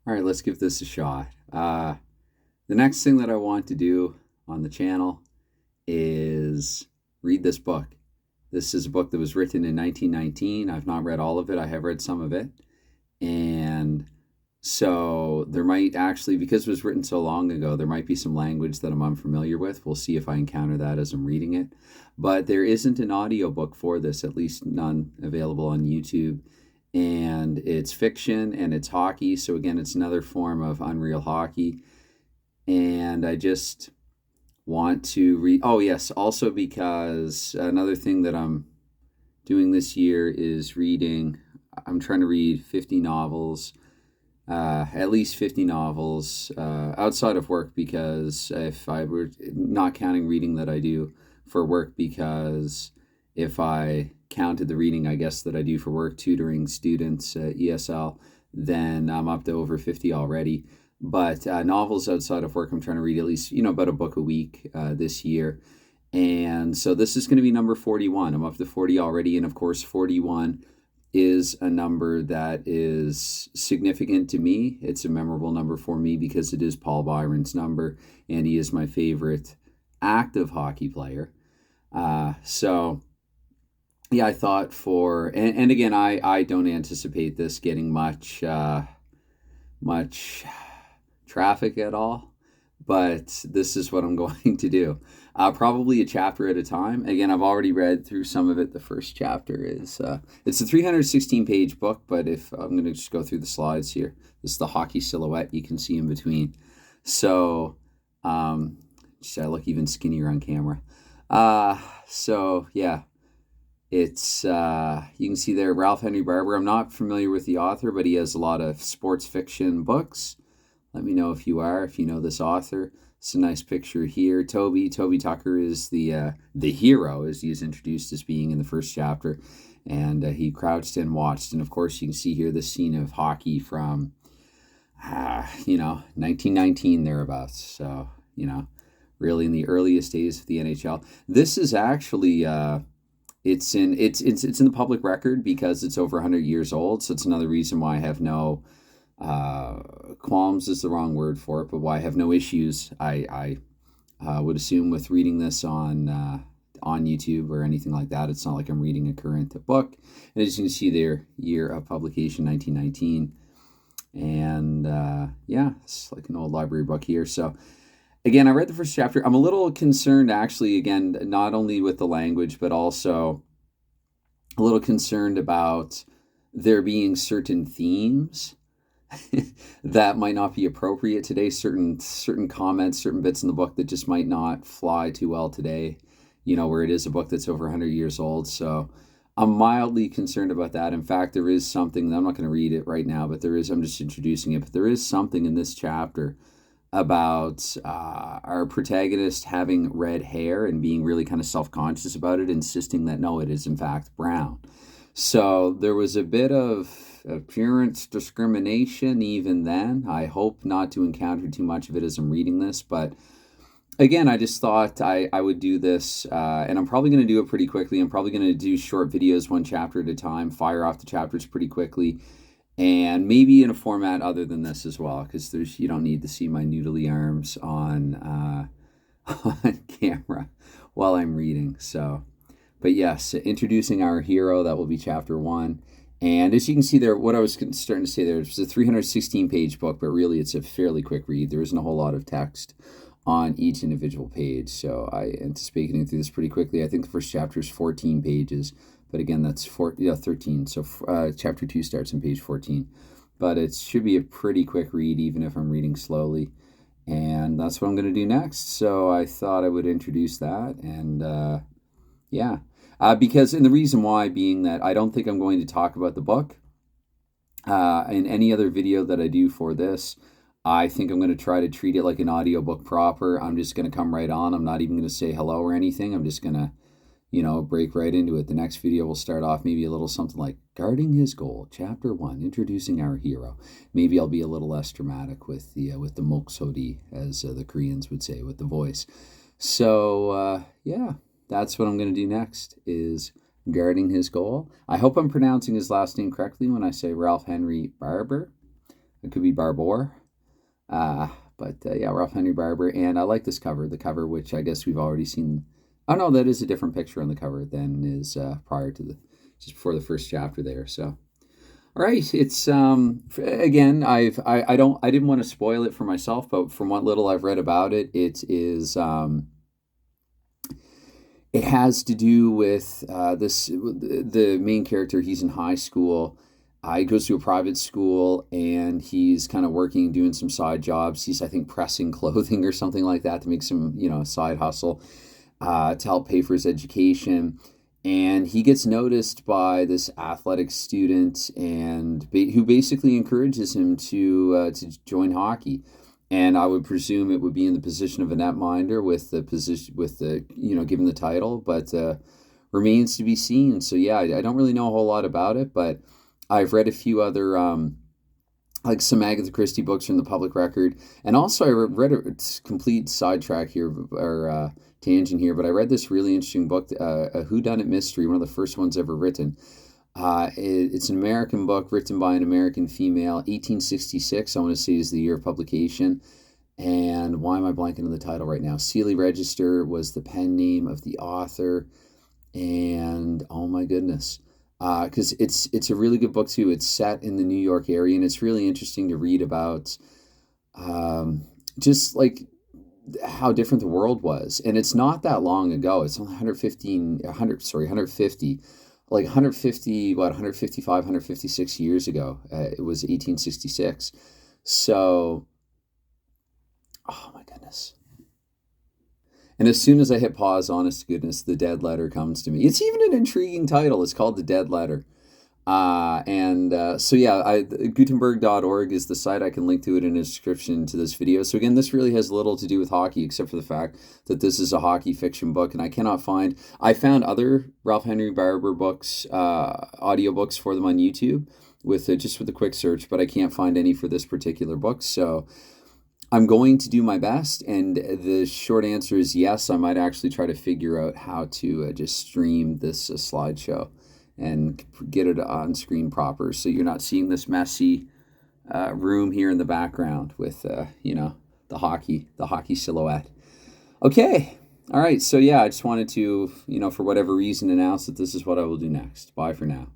All right, let's give this a shot. The next thing that I want to do on the channel is read this book. This is a book that was written in 1919. I've not read all of it. I have read some of it. And so there might actually, because it was written so long ago, there might be some language that I'm unfamiliar with. We'll see if I encounter that as I'm reading it. But there isn't an audiobook for this, at least none available on YouTube. And it's fiction and it's hockey. So again, it's another form of Unreal Hockey. And I just want to read. Oh, yes. Also, because another thing that I'm doing this year is reading. I'm trying to read 50 novels, at least 50 novels outside of work, because if I were not counting reading that I do for work, because if I counted the reading, I guess, that I do for work, tutoring students at ESL, then I'm up to over 50 already. But novels outside of work, I'm trying to read at least, about a book a week this year. And so this is going to be number 41. I'm up to 40 already. And of course, 41 is a number that is significant to me. It's a memorable number for me because it is Paul Byron's number, and he is my favorite active hockey player. So yeah, I thought and again, I don't anticipate this getting much traffic at all, but this is what I'm going to do. Probably a chapter at a time. Again, I've already read through some of it. The first chapter is, it's a 316-page book, but if I'm going to just go through the slides here, this is the hockey silhouette you can see in between. So, I look even skinnier on camera. So yeah, it's, you can see there, Ralph Henry Barbour. I'm not familiar with the author, but he has a lot of sports fiction books. Let me know if you are, if you know this author. It's a nice picture here. Toby Tucker is the hero, as he is introduced as being in the first chapter. And he crouched and watched. And of course, you can see here the scene of hockey from, 1919 thereabouts. So, really in the earliest days of the NHL. This is actually, it's in the public record because it's over 100 years old. So it's another reason why I have no qualms is the wrong word for it, but why I have no issues, I would assume, with reading this on YouTube or anything like that. It's not like I'm reading a current book. And as you can see there, year of publication 1919, and it's like an old library book here. So again, I read the first chapter. I'm a little concerned, actually, again, not only with the language, but also a little concerned about there being certain themes that might not be appropriate today, certain comments, certain bits in the book that just might not fly too well today, where it is a book that's over 100 years old. So I'm mildly concerned about that. In fact, there is something, I'm not going to read it right now, but I'm just introducing it, but there is something in this chapter about our protagonist having red hair and being really kind of self-conscious about it, insisting that no, it is in fact brown. So there was a bit of appearance discrimination even then. I hope not to encounter too much of it as I'm reading this, but again, I just thought I would do this, and I'm probably going to do it pretty quickly. I'm probably going to do short videos, one chapter at a time, fire off the chapters pretty quickly, and maybe in a format other than this as well, because you don't need to see my noodly arms on on camera while I'm reading. So, but yes, introducing our hero, that will be chapter 1. And as you can see there, what I was starting to say there, it's a 316-page book, but really it's a fairly quick read. There isn't a whole lot of text on each individual page, so I anticipate getting through this pretty quickly. I think the first chapter is 14 pages, but again, that's 13. So chapter 2 starts on page 14. But it should be a pretty quick read, even if I'm reading slowly. And that's what I'm going to do next. So I thought I would introduce that, and because, and the reason why being that I don't think I'm going to talk about the book in any other video that I do for this. I think I'm going to try to treat it like an audiobook proper. I'm just going to come right on. I'm not even going to say hello or anything. I'm just going to, break right into it. The next video will start off maybe a little something like Guarding His Goal, Chapter 1, Introducing Our Hero. Maybe I'll be a little less dramatic with the moksodi, as the Koreans would say, with the voice. So, that's what I'm going to do next, is Guarding His Goal. I hope I'm pronouncing his last name correctly when I say Ralph Henry Barbour. It could be Barbour. Uh, but yeah, Ralph Henry Barbour. And I like this cover, the cover which I guess we've already seen. Oh no, that is a different picture on the cover than is prior to just before the first chapter there. So all right, it's again, I didn't want to spoil it for myself, but from what little I've read about it, it is it has to do with the main character. He's in high school. He goes to a private school and he's kind of working, doing some side jobs. He's, I think, pressing clothing or something like that to make some, side hustle to help pay for his education. And he gets noticed by this athletic student, and who basically encourages him to join hockey. And I would presume it would be in the position of a netminder with the position with the given the title, but remains to be seen. So yeah, I don't really know a whole lot about it, but I've read a few other like some Agatha Christie books from the public record, and also I read a complete sidetrack here or tangent here, but I read this really interesting book, a whodunit mystery, one of the first ones ever written. It's an American book written by an American female. 1866, I want to say, is the year of publication. And why am I blanking on the title right now? Sealy Register was the pen name of the author. And oh my goodness, because it's a really good book too. It's set in the New York area, and it's really interesting to read about just like how different the world was. And it's not that long ago. It's only 150, like 150, 155, 156 years ago. It was 1866. So, oh my goodness. And as soon as I hit pause, honest to goodness, The Dead Letter comes to me. It's even an intriguing title. It's called The Dead Letter. So yeah, Gutenberg.org is the site. I can link to it in the description to this video. So again, this really has little to do with hockey, except for the fact that this is a hockey fiction book, and I found other Ralph Henry Barbour books, audiobooks for them on YouTube with a quick search, but I can't find any for this particular book. So I'm going to do my best, and the short answer is yes. I might actually try to figure out how to just stream this slideshow and get it on screen proper, so you're not seeing this messy room here in the background with the hockey silhouette. Okay, all right. So yeah, I just wanted to for whatever reason announce that this is what I will do next. Bye for now.